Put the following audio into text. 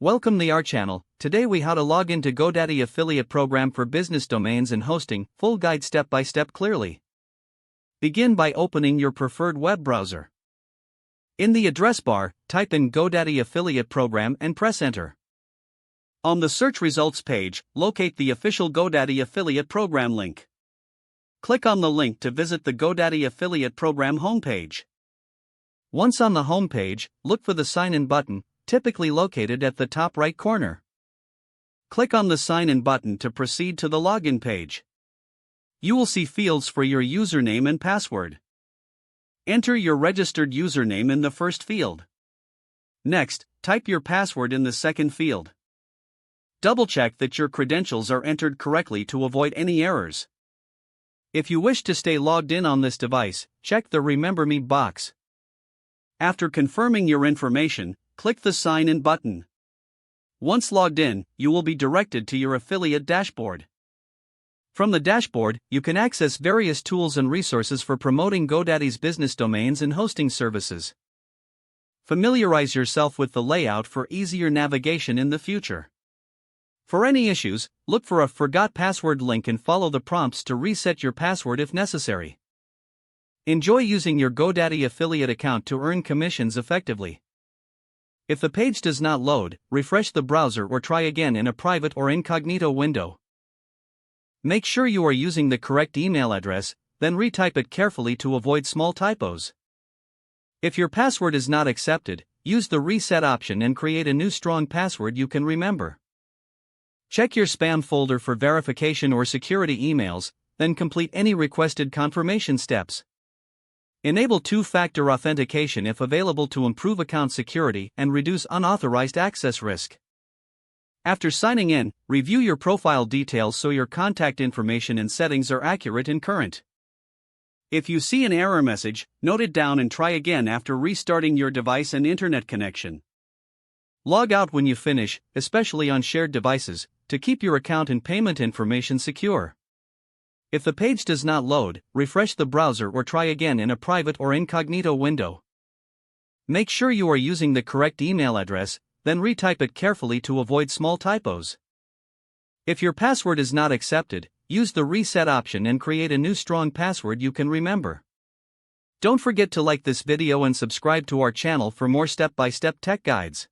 Welcome to our channel. Today we how to log into GoDaddy affiliate program for business domains and hosting, full guide step by step clearly. Begin by opening your preferred web browser. In the address bar, type in GoDaddy affiliate program and press enter. On the search results page, locate the official GoDaddy affiliate program link. Click on the link to visit the GoDaddy affiliate program homepage. Once on the homepage, look for the sign in button, typically located at the top right corner. Click on the sign in button to proceed to the login page. You will see fields for your username and password. Enter your registered username in the first field. Next, type your password in the second field. Double-check that your credentials are entered correctly to avoid any errors. If you wish to stay logged in on this device, check the Remember Me box. After confirming your information, click the Sign In button. Once logged in, you will be directed to your affiliate dashboard. From the dashboard, you can access various tools and resources for promoting GoDaddy's business domains and hosting services. Familiarize yourself with the layout for easier navigation in the future. For any issues, look for a Forgot Password link and follow the prompts to reset your password if necessary. Enjoy using your GoDaddy affiliate account to earn commissions effectively. If the page does not load, refresh the browser or try again in a private or incognito window. Make sure you are using the correct email address, then retype it carefully to avoid small typos. If your password is not accepted, use the reset option and create a new strong password you can remember. Check your spam folder for verification or security emails, then complete any requested confirmation steps. Enable two-factor authentication if available to improve account security and reduce unauthorized access risk. After signing in, review your profile details so your contact information and settings are accurate and current. If you see an error message, note it down and try again after restarting your device and internet connection. Log out when you finish, especially on shared devices, to keep your account and payment information secure. If the page does not load, refresh the browser or try again in a private or incognito window. Make sure you are using the correct email address, then retype it carefully to avoid small typos. If your password is not accepted, use the reset option and create a new strong password you can remember. Don't forget to like this video and subscribe to our channel for more step-by-step tech guides.